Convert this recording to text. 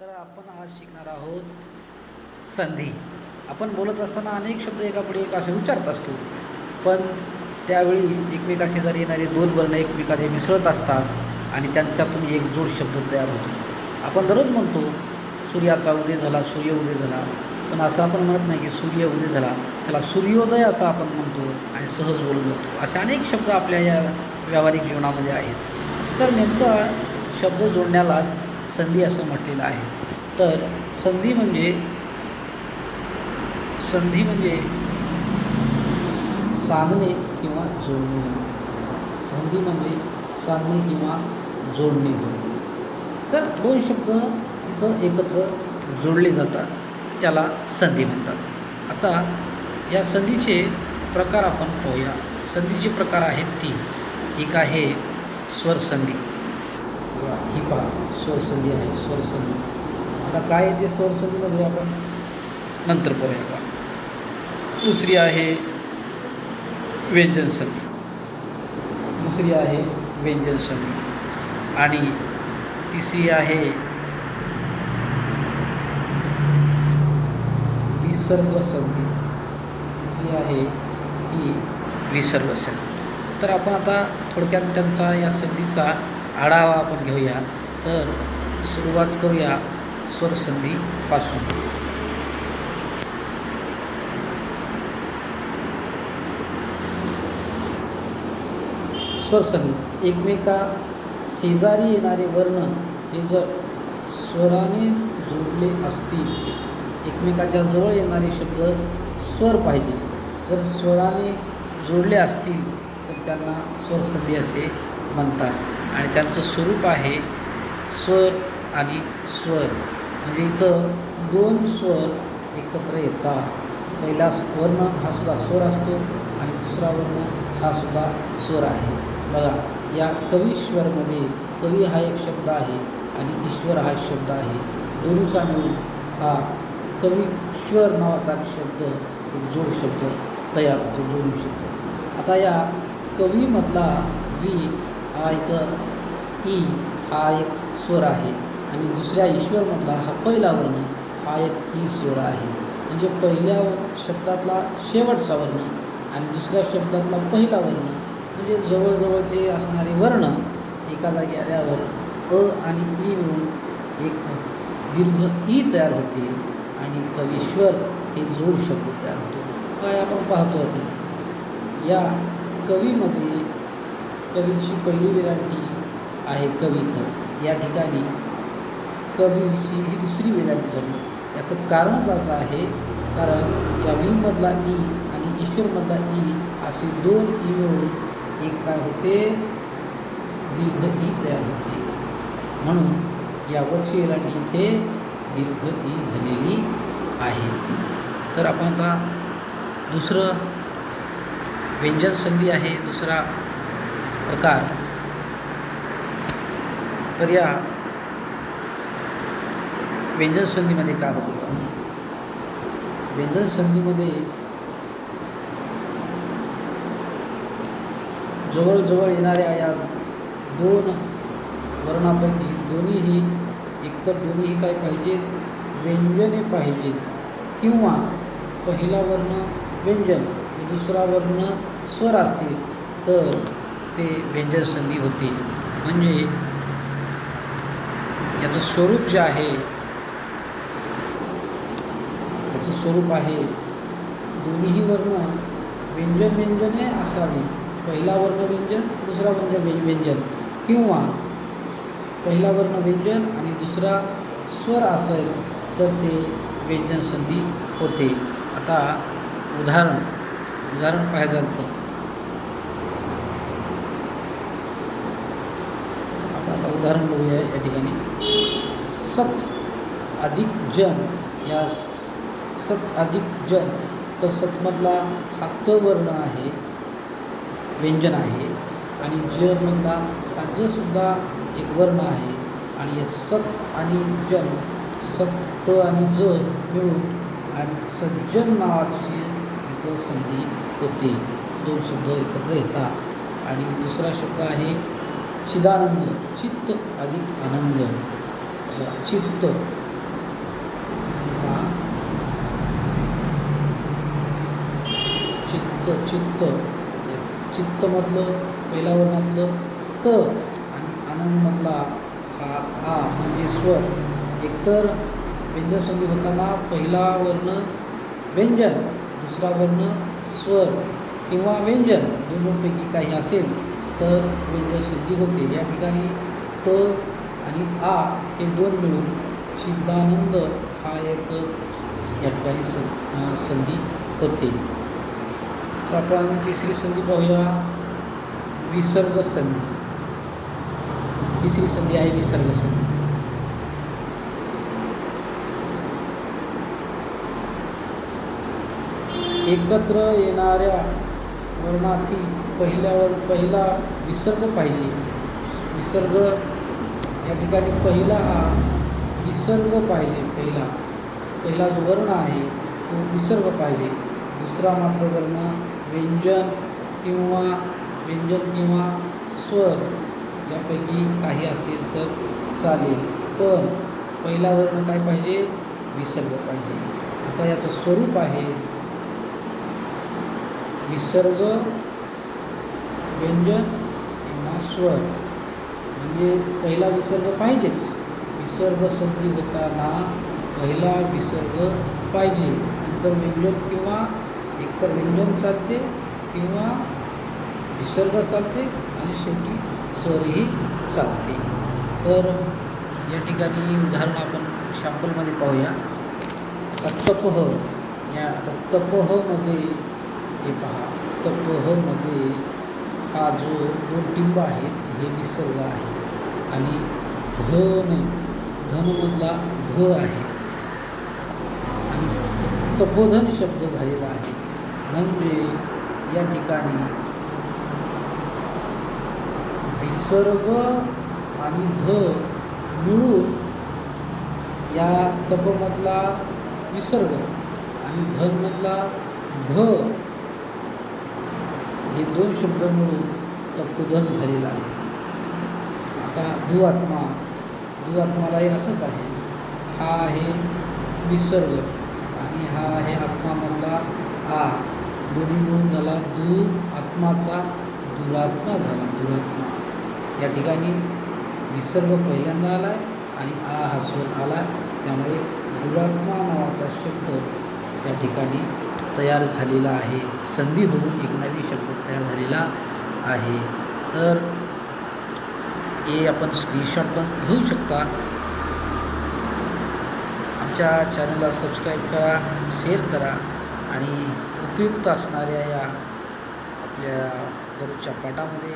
तर आपण आज शिकणार आहोत संधी. आपण बोलत असताना अनेक शब्द एकापुढे एक असे उच्चारत असतो, पण त्यावेळी एकमेकाशेजारी येणारे दोन वर्ण एकमेकांमध्ये मिसळत असतात आणि त्यांच्यातून एक जोड शब्द तयार होतो. आपण दररोज म्हणतो सूर्याचा उदय झाला, सूर्य उदय झाला, पण असं आपण म्हणत नाही की सूर्य उदय झाला, त्याला सूर्योदय असं आपण म्हणतो आणि सहज बोलून जातो. असे अनेक शब्द आपल्या या व्यावहारिक जीवनामध्ये आहेत. तर नेमका शब्द जोडण्याला संधी असं म्हटलेलं आहे. तर संधी म्हणजे साधणे किंवा जोडणे. संधी म्हणजे साधणे किंवा जोडणे होय. तर दोन शब्द तिथं एकत्र जोडले जातात, त्याला संधी म्हणतात. आता या संधीचे प्रकार आपण पाहूया. संधीचे प्रकार आहेत तीन. एक आहे स्वरसंधी. ही पहा स्वरसंधी आहे. स्वरसंधी आता काय येते स्वरसंधीमध्ये आपण नंतर पाहूया का. दुसरी आहे व्यंजन संधी. दुसरी आहे व्यंजन संधी आणि तिसरी आहे विसर्ग संधी. तिसरी आहे ही विसर्ग संधी. तर आपण आता थोडक्यात त्यांचा या संधीचा आढावा आपण घेऊया. तर सुरुवात करूया स्वरसंधीपासून. स्वरसंधी एकमेका शेजारी येणारे वर्ण हे जर स्वराने जोडले असतील, एकमेकाच्या जवळ येणारे शब्द स्वर पाहिजे, जर स्वराने जोडले असतील तर त्यांना स्वरसंधी असे म्हणतात आणि त्यांचं स्वरूप आहे स्वर आणि स्वर. म्हणजे इथं दोन स्वर एकत्र येतात. पहिला वर्ण हा सुद्धा स्वर असतो आणि दुसरा वर्ण हा सुद्धा स्वर आहे. बघा, या कवीश्वरमध्ये कवी हा एक शब्द आहे आणि ईश्वर हा शब्द आहे. दोन्हीचा मिळून हा कवीश्वर नावाचा शब्द एक जोड शब्द तयार होतो, जोडू शब्द. आता या कवीमधला वी हा इथं ई हा एक स्वर आहे आणि दुसऱ्या ईश्वरमधला हा पहिला वर्ण हा एक ई स्वर आहे. म्हणजे पहिल्या शब्दातला शेवटचा वर्ण आणि दुसऱ्या शब्दातला पहिला वर्ण, म्हणजे जवळजवळचे असणारे वर्ण एका जागी आल्यावर अ आणि ई मिळून एक दीर्घ ई तयार होते आणि कवीश्वर हे जोड शब्द तयार होतो. काय आपण पाहतो, आपण या कवीमध्ये कवीची पहिली विरांटी आहे कविता. या ठिकाणी कवीची ही दुसरी विरांटी झाली. याचं कारणच असं आहे, कारण या वीमधला ई आणि ईश्वरमधला ई असे दोन ई मिळून एक काय होते, दीर्घ ई तयार होते. म्हणून या वरची वेलांटी इथे दीर्घ ई झालेली आहे. तर आपण आता दुसरं व्यंजन संधी आहे दुसरा प्रकार. तर या व्यंजन संधीमध्ये काय होतं, व्यंजन संधीमध्ये जवळजवळ येणाऱ्या या दोन वर्णापैकी दोन्हीही एकतर दोन्हीही काय पाहिजे, व्यंजने पाहिजेत, किंवा पहिला वर्ण व्यंजन दुसरा वर्ण स्वर असेल तर ते व्यंजन संधी होते. म्हणजे याचं स्वरूप जे आहे, याचं स्वरूप आहे दोन्हीही वर्ण व्यंजने असावी. पहिला वर्ण व्यंजन दुसरा वर्ण व्यंजन, किंवा पहिला वर्ण व्यंजन आणि दुसरा स्वर असेल तर ते व्यंजन संधी होते. आता उदाहरण पाहायचं तर आता उदाहरण बघूया. या ठिकाणी सत अधिक जन, या सत अधिक जन, तर सतमधला हा त वर्ण आहे, व्यंजन आहे, आणि जमधला हा ज सुद्धा एक वर्ण आहे. आणि या सत आणि जन, सत आणि ज मिळून आणि सज्जन नावाची इथं संधी होते. दोन शब्द एकत्र येतात. आणि दुसरा शब्द आहे चिदानंद. चित्त अधिक आनंद. चित्त चित्त चित्तमधलं पहिल्या वर्णातलं त आणि आनंदमधला हा आ म्हणजे स्वर. एकतर व्यंजनसंधी होताना पहिला वर्ण व्यंजन, दुसरा वर्ण स्वर किंवा व्यंजन दोनपैकी काही असेल तर व्यंजनसंधी होते. या ठिकाणी त आणि आ हे दोन मिळून चिदानंद हा एक या ठिकाणी संधी होते. तर आपण तिसरी संधी पाहूया, विसर्ग संधी. तिसरी संधी आहे विसर्ग संधी. एकत्र येणाऱ्या वर्णातील पहिला विसर्ग पाहिजे. विसर्ग या ठिकाणी पहिला हा विसर्ग पाहिजे. पहिला जो वर्ण आहे तो विसर्ग पाहिजे. दुसरा मात्र वर्ण व्यंजन किंवा स्वर यापैकी काही असेल तर चालेल, पण पहिला वर्ण काय पाहिजे? विसर्ग पाहिजे. आता याचं स्वरूप आहे विसर्ग, व्यंजन किंवा स्वर. म्हणजे पहिला विसर्ग पाहिजेच. विसर्ग संधी होताना पहिला विसर्ग पाहिजे, नंतर व्यंजन किंवा एकतर व्यंजन चालते किंवा विसर्ग चालते आणि शेवटी स्वरही चालते. तर या ठिकाणी उदाहरण आपण शॅम्पलमध्ये पाहूया. तपह आता तपहमध्ये हे पहा, तपहमध्ये हा जो दोन टिंब आहेत हे विसर्ग आहे आणि धनमधला ध आहे आणि तपोधन शब्द झालेला आहे. म्हणजे या ठिकाणी विसर्ग आणि ध मिळून या तपमधला विसर्ग आणि धनमधला ध हे दोन शब्द मिळून तपोधन झालेला आहे. आता दुआत्मालाही असंच आहे. हा आहे विसर्ग आणि हा आहे आत्मामधला आ. दोन्ही मिळून झाला दु आत्माचा दुरात्मा झाला. दुरात्मा या ठिकाणी विसर्ग पहिल्यांदा आला आहे आणि आ हा स्वर आला, त्यामुळे दुरात्मा नावाचा शब्द या ठिकाणी तयार झालेला आहे. संधी होऊन एक नवी शब्द तयार झालेला आहे. तर हे आपण स्क्रीनशॉट पण घेऊ शकता. आमच्या चॅनलला सबस्क्राईब करा, शेअर करा आणि उपयुक्त असणाऱ्या या आपल्या दररोजच्या पाठामध्ये